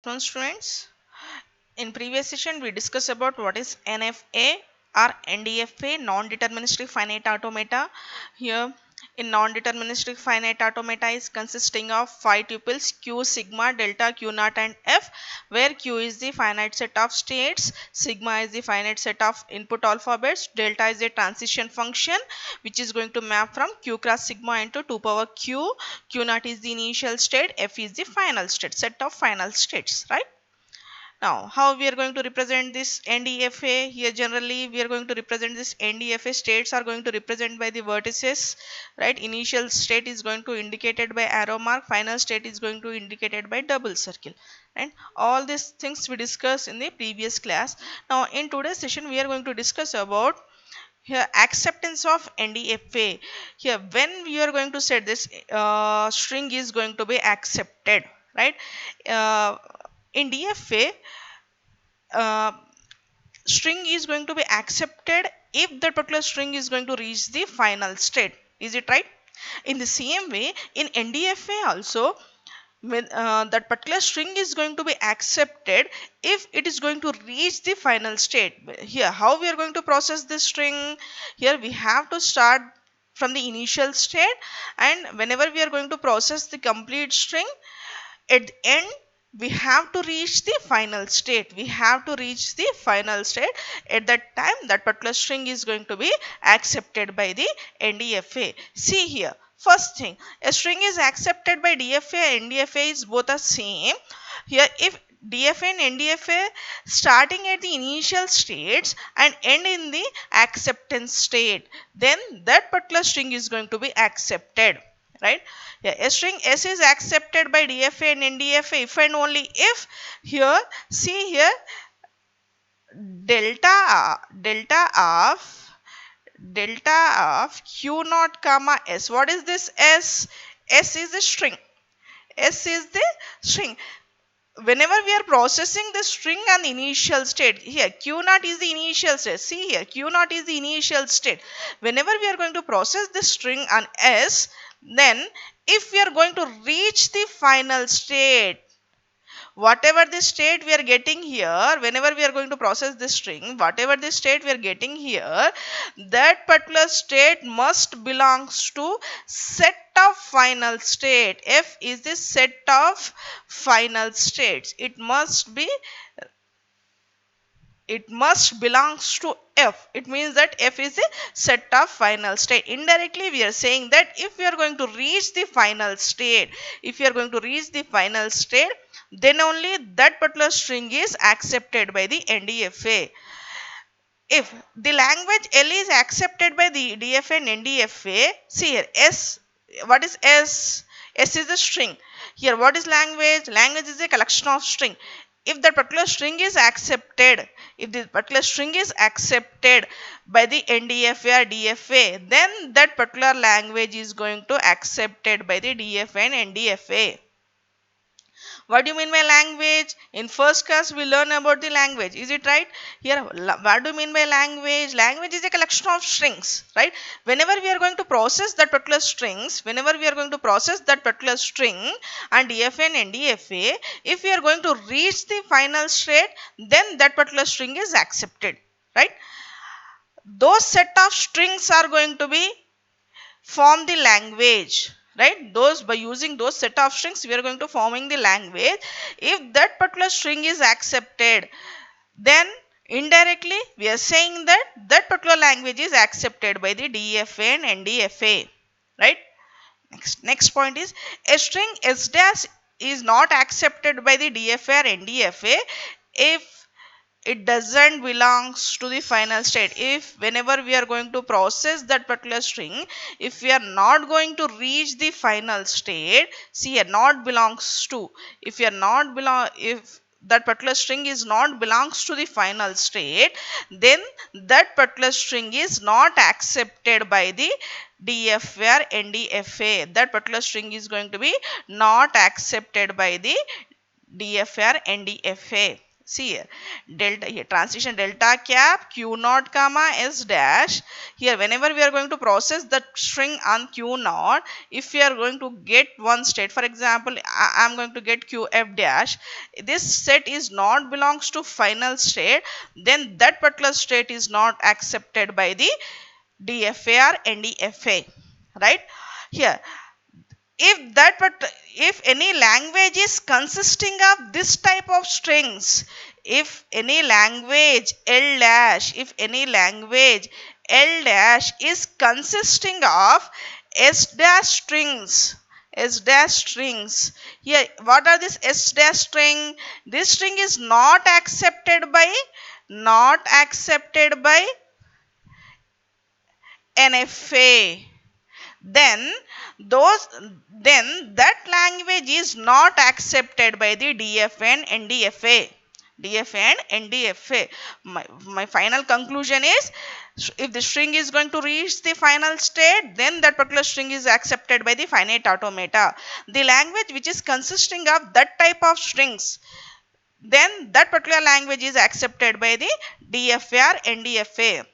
Students, in previous session we discussed about what is NFA or NDFA, non-deterministic finite automata. Here in non-deterministic finite automata is consisting of 5 tuples q, sigma, delta, q naught and f, where q is the finite set of states, sigma is the finite set of input alphabets, delta is a transition function which is going to map from q cross sigma into 2 power q, q naught is the initial state, f is the final state, set of final states, right? Now, how we are going to represent this NDFA? Here generally we are going to represent this NDFA. States are going to represent by the vertices, right? Initial state is going to indicated by arrow mark, final state is going to indicated by double circle. And all these things we discussed in the previous class. Now, in today's session we are going to discuss about here acceptance of NDFA. Here when we are going to set this string is going to be accepted, right? uh, in DFA, uh, string is going to be accepted if that particular string is going to reach the final state. Is it right? In the same way, in NDFA also, when that particular string is going to be accepted if it is going to reach the final state. Here how we are going to process this string? Here we have to start from the initial state, and whenever we are going to process the complete string, at the end we have to reach the final state. We have to reach the final state. At that time that particular string is going to be accepted by the NDFA. See here, first thing, a string is accepted by DFA and NDFA is both the same. Here if DFA and NDFA starting at the initial states and end in the acceptance state, then that particular string is going to be accepted, right? Yeah, a string S is accepted by DFA and NDFA if and only if, here see here, delta of q naught comma s. What is this s? S is the string. S is the string. Whenever we are processing the string and the initial state, here q naught is the initial state. See here, q naught is the initial state. Whenever we are going to process the string on s, then if we are going to reach the final state, whatever the state we are getting here, whenever we are going to process this string, whatever the state we are getting here, that particular state must belongs to set of final state. F is the set of final states. It must belongs to F. It means that F is a set of final state. Indirectly we are saying that if we are going to reach the final state, then only that particular string is accepted by the NDFA. If the language L is accepted by the DFA and NDFA, see here, S, what is S? S is the string. Here what is language? Language is a collection of string. If that particular string is accepted, if this particular string is accepted by the NDFA or DFA, then that particular language is going to accepted by the DFA and NDFA. What do you mean by language? In first class we learn about the language. Is it right? Here what do you mean by language? Language is a collection of strings, right? Whenever we are going to process that particular string and DFA and NDFA, if we are going to reach the final state, then that particular string is accepted, right? Those set of strings are going to be form the language, right? Those, by using those set of strings we are going to forming the language. If that particular string is accepted, then indirectly we are saying that that particular language is accepted by the DFA and NDFA, right? Next point is, a string S dash is not accepted by the DFA or NDFA if it doesn't belongs to the final state. If whenever we are going to process that particular string, if we are not going to reach the final state, see here, not belongs to, if that particular string is not belongs to the final state, then that particular string is not accepted by the DFA or NDFA. That particular string is going to be not accepted by the DFA or NDFA. See here, delta here, transition delta cap q naught comma s dash. Here whenever we are going to process the string on q naught, if we are going to get one state, for example I am going to get qf dash, this set is not belongs to final state, then that particular state is not accepted by the DFA or NDFA, right? Here, if that but if any language is consisting of this type of strings, if any language L dash, if any language L dash is consisting of S dash strings, S dash strings. Here, what are this S dash string? This string is not accepted by NFA, then those then that language is not accepted by the DFA and NDFA. DFA and NDFA. My final conclusion is, if the string is going to reach the final state, then that particular string is accepted by the finite automata. The language which is consisting of that type of strings, then that particular language is accepted by the DFA or NDFA.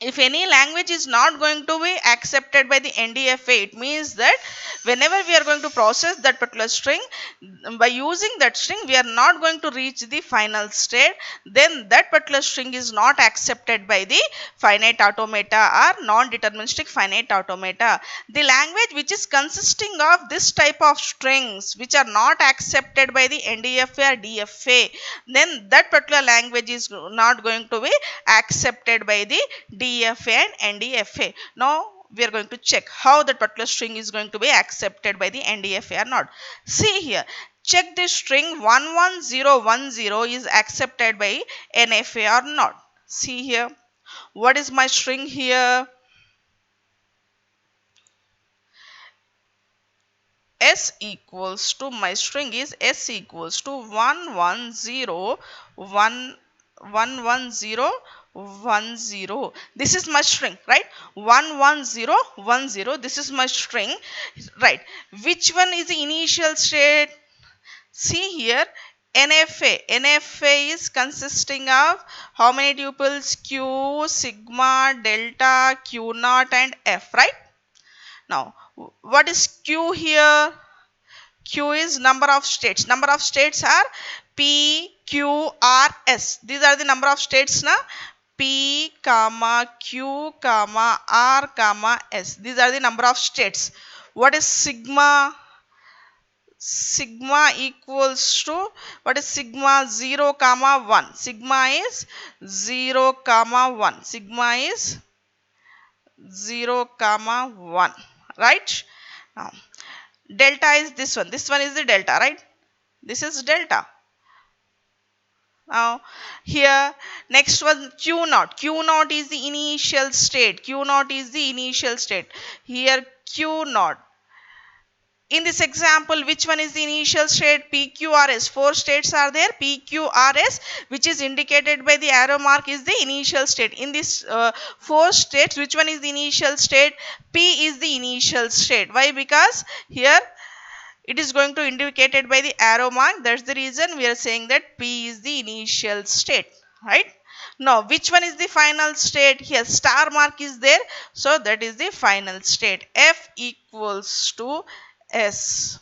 If any language is not going to be accepted by the NDFA, it means that whenever we are going to process that particular string, by using that string we are not going to reach the final state, then that particular string is not accepted by the finite automata or non-deterministic finite automata. The language which is consisting of this type of strings which are not accepted by the NDFA or DFA, then that particular language is not going to be accepted by the DFA and NDFA. Now we are going to check how that particular string is going to be accepted by the NDFA or not. See here, check this string 11010 is accepted by NFA or not. See here, what is my string here? S equals to, my string is S equals to 11010. This is my string, right? 11010. This is my string, right? Which one is the initial state? See here, NFA is consisting of how many tuples? Q, sigma, delta, Q naught and F, right? Now, what is Q here? Q is number of states. Number of states are P, Q, R, S. These are the number of states now. P, comma, Q, comma, R, comma, S. These are the number of states. What is sigma? Sigma equals to, what is sigma? 0, comma 1. Sigma is 0, comma 1. Sigma is 0, comma 1. Right? Now, delta is this one. This one is the delta, right? This is delta. Now, here, next one, Q naught. Q naught is the initial state. Q naught is the initial state. Here, Q naught. In this example, which one is the initial state? PQRS. 4 states are there. PQRS, which is indicated by the arrow mark, is the initial state. In this 4 states, which one is the initial state? P is the initial state. Why? Because here it is going to indicated by the arrow mark. That's the reason we are saying that P is the initial state, right? Now, which one is the final state? Here star mark is there, so that is the final state. F equals to S.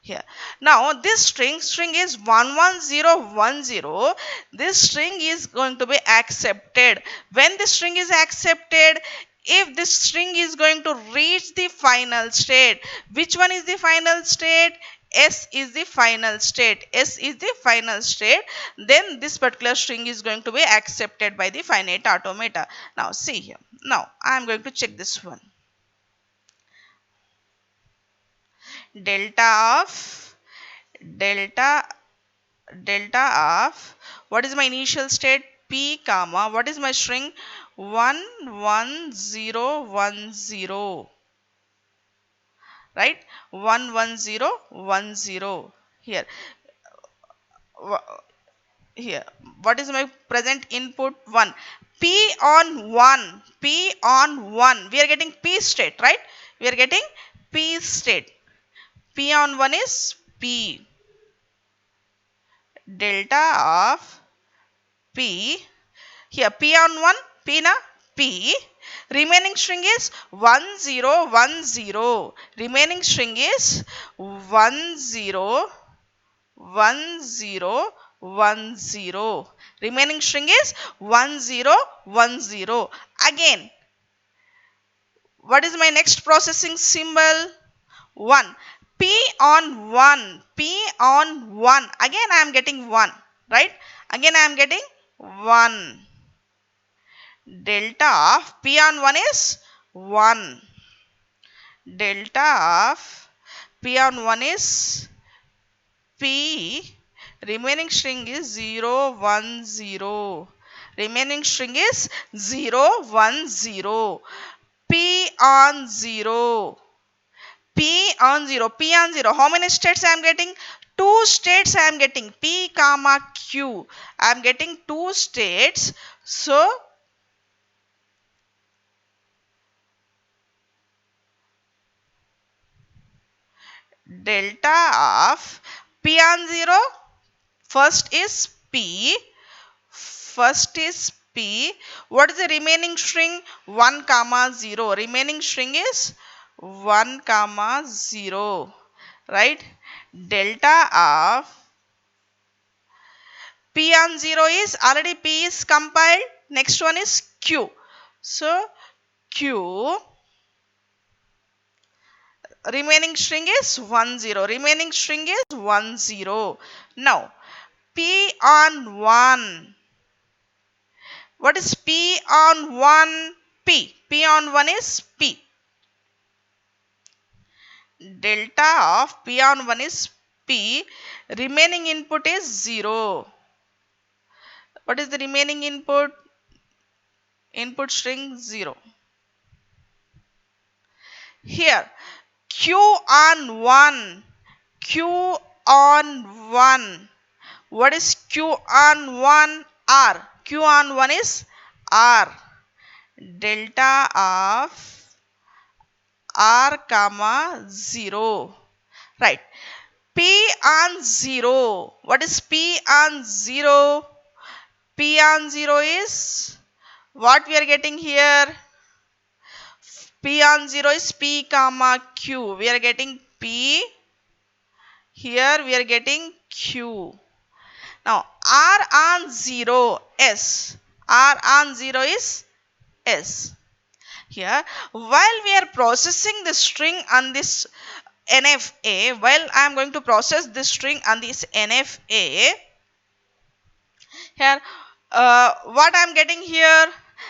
Here, now this string is 11010. This string is going to be accepted. When this string is accepted, if this string is going to reach the final state, which one is the final state? S is the final state. S is the final state. Then this particular string is going to be accepted by the finite automata. Now see here. Now I am going to check this one. Delta of, what is my initial state? P, comma, what is my string? 11010, right? 11010. Here, what is my present input? 1. P on 1. P on 1. We are getting P state, right? We are getting P state. P on 1 is P. delta of P, here P on 1, P na, P, remaining string is 1 0 1 0, remaining string is 1 0 1 0 1 0, remaining string is 1 0 1 0. Again, what is my next processing symbol? 1. P on 1, P on 1, again I am getting 1, right? Again I am getting 1. Delta of P on 1 is 1. Delta of P on 1 is P. Remaining string is 0 1 0. Remaining string is 0 1 0. P on 0. P on 0. P on 0. How many states I am getting? 2 states I am getting. P comma Q. I am getting 2 states. So, delta of P on 0, first is P. First is P. What is the remaining string? 1 comma 0. Remaining string is 1 comma 0. Right? Delta of P on 0 is already P is compiled. Next one is Q. So Q, remaining string is 1 0. Remaining string is 1 0. Now P on 1. What is P on 1? P. P on 1 is P. Delta of P on 1 is P. Remaining input is 0. What is the remaining input? Input string 0. Here Q on 1. Q on 1. What is Q on 1? R. Q on 1 is R. Delta of R comma 0. Right. P on 0. What is P on 0? P on 0 is what we are getting here? P on 0 is P comma Q. We are getting P. Here we are getting Q. Now R on 0 S. R on 0 is S. Here, while we are processing the string on this NFA, while I am going to process this string on this NFA, here what I am getting here,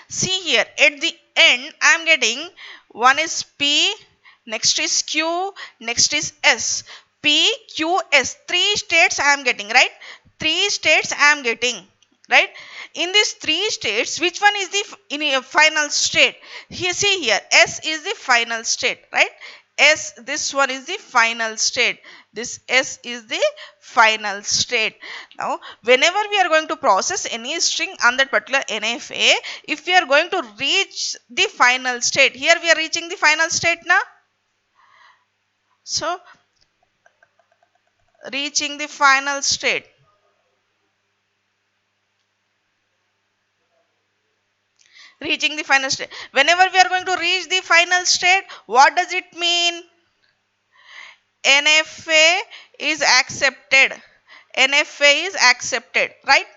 see here at the end I am getting one is P, next is Q, next is S. P, Q, S, 3 states I am getting, right? 3 states I am getting, right? In these 3 states, which one is the in a final state? Here, see here, S is the final state, right? S, this one is the final state. This S is the final state. Now, whenever we are going to process any string on that particular NFA, if we are going to reach the final state, here we are reaching the final state now. So, reaching the final state. Reaching the final state. Whenever we are going to reach the final state, what does it mean? NFA is accepted. NFA is accepted, right?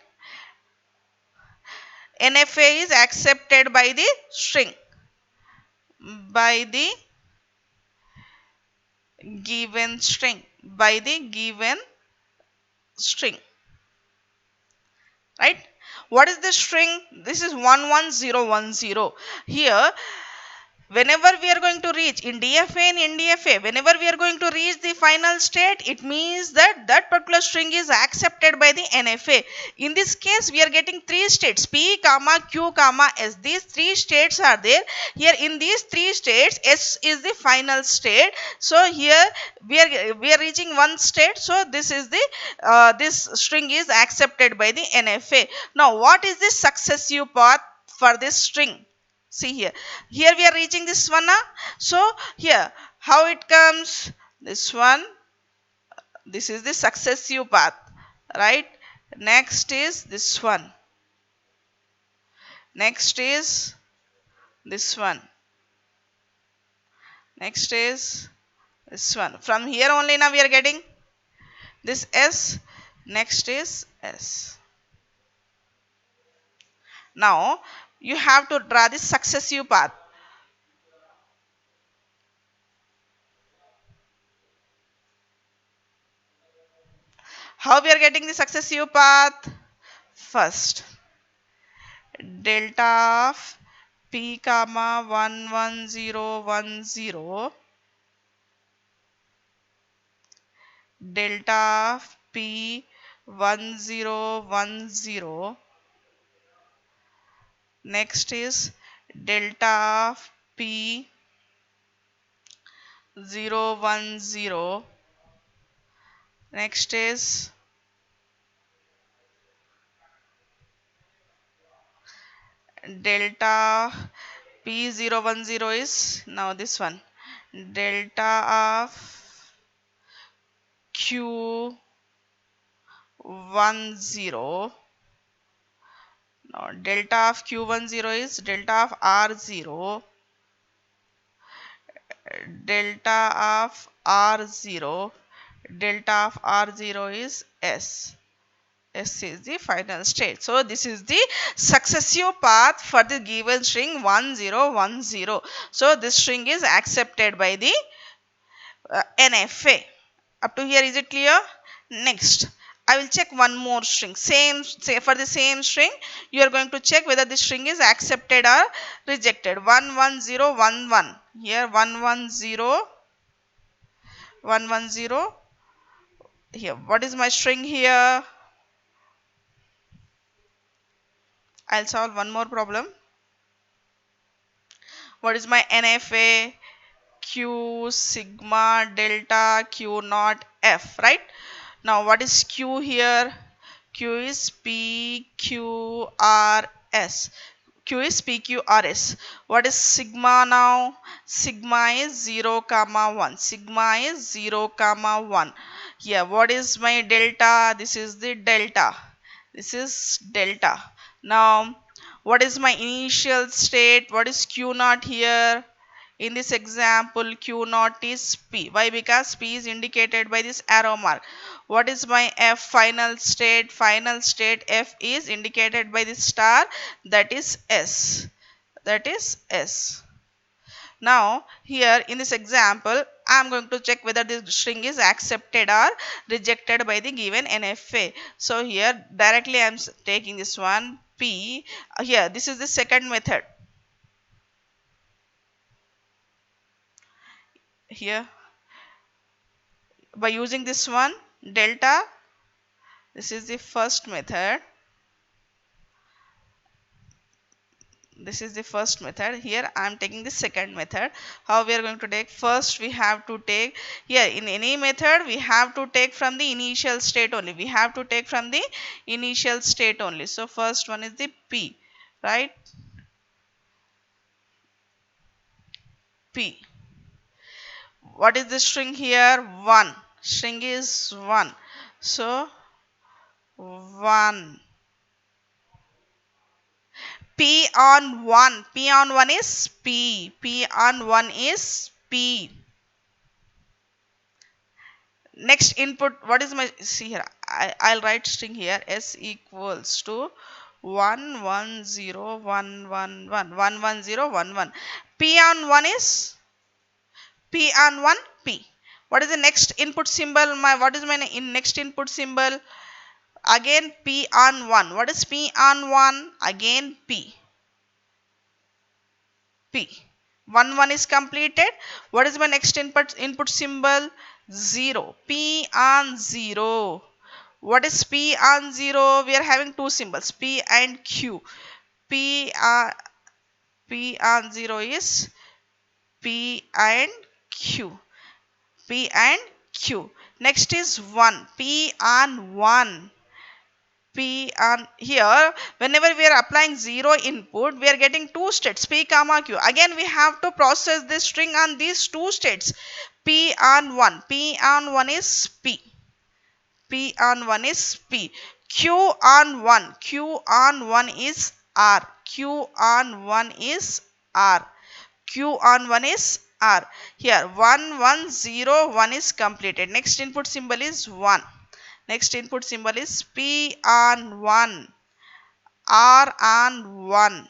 NFA is accepted by the string. By the given string. By the given string. Right? What is the string? This is 11010. Here, whenever we are going to reach in DFA and NDFA, whenever we are going to reach the final state, it means that that particular string is accepted by the NFA. In this case, we are getting 3 states, P, comma, Q, comma, S. These 3 states are there. Here in these 3 states, S is the final state. So here we are reaching one state. So this is the this string is accepted by the NFA. Now, what is the successive path for this string? See here. Here we are reaching this one now. So here how it comes? This one. This is the successive path. Right? Next is this one. Next is this one. Next is this one. From here only now we are getting this S. Next is S. Now you have to draw the successive path. How we are getting the successive path? First, delta of P comma 11010, delta of P 1010. Next is delta of P 010. Next is delta P010 is now this one. Delta of Q10. Now delta of Q10 is delta of R0. Delta of R0. Delta of R0 is S. S is the final state. So this is the successive path for the given string 1010. So this string is accepted by the NFA. Up to here, is it clear? Next, I will check one more string. For the same string, you are going to check whether the string is accepted or rejected. 11011. Here 110. Here, what is my string here? I'll solve one more problem. What is my NFA? Q sigma delta Q naught F, right? Now what is Q here? Q is PQRS. Q is PQRS. What is sigma now? Sigma is 0 comma 1. Sigma is 0 comma 1. Here, what is my delta? This is the delta. This is delta. Now what is my initial state? What is Q naught here? In this example, Q naught is P. Why? Because P is indicated by this arrow mark. What is my F final state? Final state F is indicated by this star, that is S. That is S. Now here in this example, I am going to check whether this string is accepted or rejected by the given NFA. So here directly I am taking this one P. Here this is the second method. Here by using this one delta, this is the first method. This is the first method. Here I am taking the second method. How we are going to take? First we have to take, here in any method we have to take from the initial state only. We have to take from the initial state only. So first one is the P, right? P. What is the string here? 1. String is 1. So 1. P on 1. P on 1 is P. P on 1 is P. Next input, what is my, see here, I'll write string here, S equals to 1101111 11011. P on 1 is P on 1 P. What is the next input symbol? What is my next input symbol? Again P on 1. What is P on 1? Again P. P. 1 is completed. What is my next input symbol? 0. P on 0. What is P on 0? We are having two symbols, P and Q. P on 0 is P and Q. P and Q. Next is 1. P on 1. P on, here whenever we are applying 0 input, we are getting two states, P comma Q. Again we have to process this string on these two states. P on 1. P on 1 is P. P on 1 is P. Q on 1. Q on 1 is R. Q on 1 is R. Q on 1 is R. Here 1 1 0 1 is completed. Next input symbol is 1. Next input symbol is P on 1. R on 1.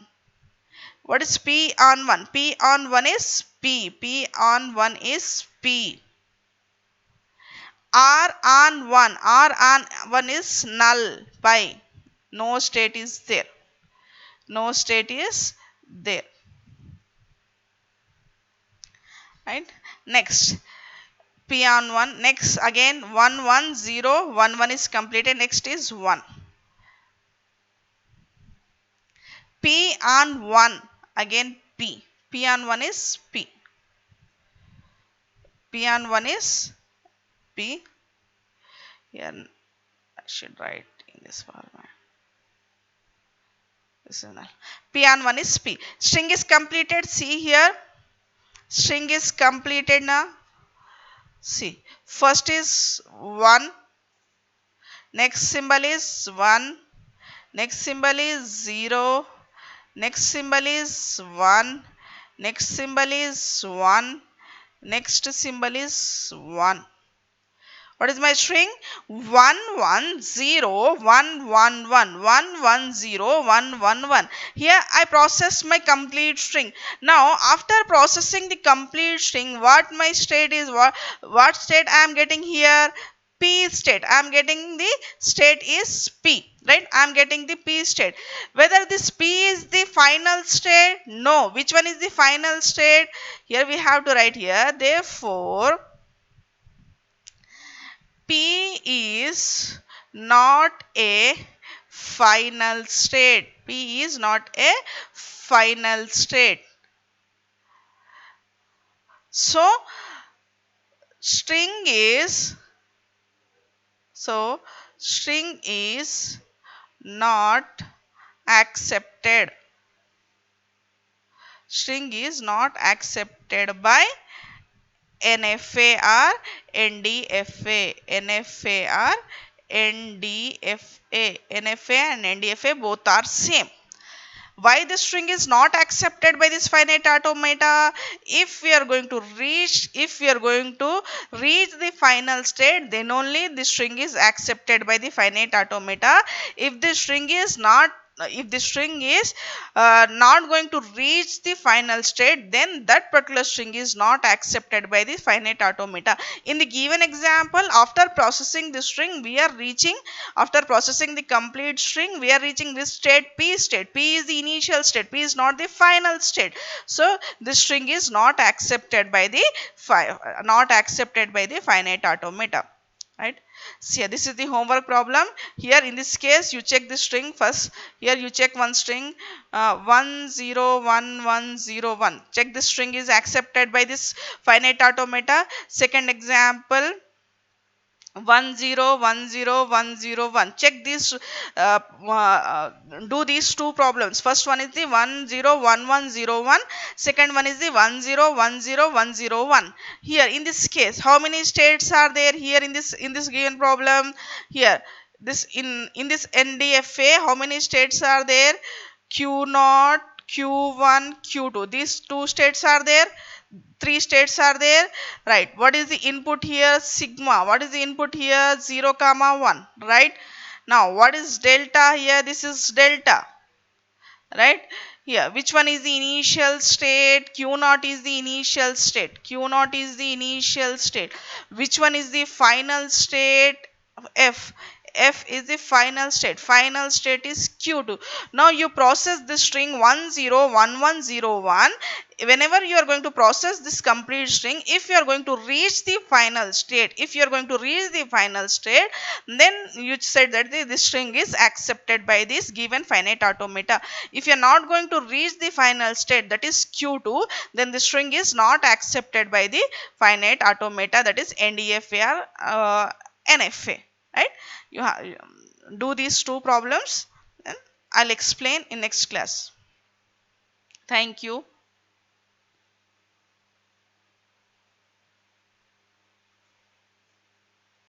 What is P on 1? P on 1 is P. P on 1 is P. R on 1. R on 1 is null. Pi. No state is there. No state is there. Right. Next. P on 1. Next again 1 1 0 1 1 is completed. Next is 1. P on 1. Again P. P on 1 is P. P on 1 is P. Here I should write in this format. P on 1 is P. String is completed. See here. String is completed now. See. First is 1. Next symbol is 1. Next symbol is 0. Next symbol is 1. Next symbol is 1. Next symbol is 1. What is my string? 1 1 0 1 1 1 1 1 0 1 1 1. Here I process my complete string. Now after processing the complete string, what my state is, what state I am getting here? P state. I am getting the state is P. Right? I am getting the P state. Whether this P is the final state? No. Which one is the final state? Here we have to write here. Therefore, P is not a final state. P is not a final state. So, string is not accepted. String is not accepted by NFA or NDFA. NFA or NDFA. NFA and NDFA both are same. Why this string is not accepted by this finite automata? If we are going to reach the final state, then only the string is accepted by the finite automata. If the string is not not going to reach the final state, then that particular string is not accepted by the finite automata. In the given example, after processing the string, after processing the complete string, we are reaching this state P state. P is the initial state. P is not the final state. So this string is not accepted by the finite automata. Right. So here, this is the homework problem. Here in this case, you check the string first. Here you check one string 101101. Check this string is accepted by this finite automata. Second example 101001. Check this. Do these two problems. First one is the 101101. Second one is the 101001. Here in this case, how many states are there here in this given problem? Here this in this NDFA, how many states are there? Q0, Q1, Q2. These two states are there. 3 states are there. Right. What is the input here? Sigma. What is the input here? 0 comma 1. Right. Now what is delta here? This is delta. Right. Here which one is the initial state? Q0 is the initial state. Q0 is the initial state. Which one is the final state? F. F is the final state. Final state is Q2. Now you process this string 101101. Whenever you are going to process this complete string, if you are going to reach the final state, then you said that this string is accepted by this given finite automata. If you are not going to reach the final state, that is Q2, then the string is not accepted by the finite automata, that is NDFA or NFA. Right? You do these two problems, and I'll explain in next class. Thank you.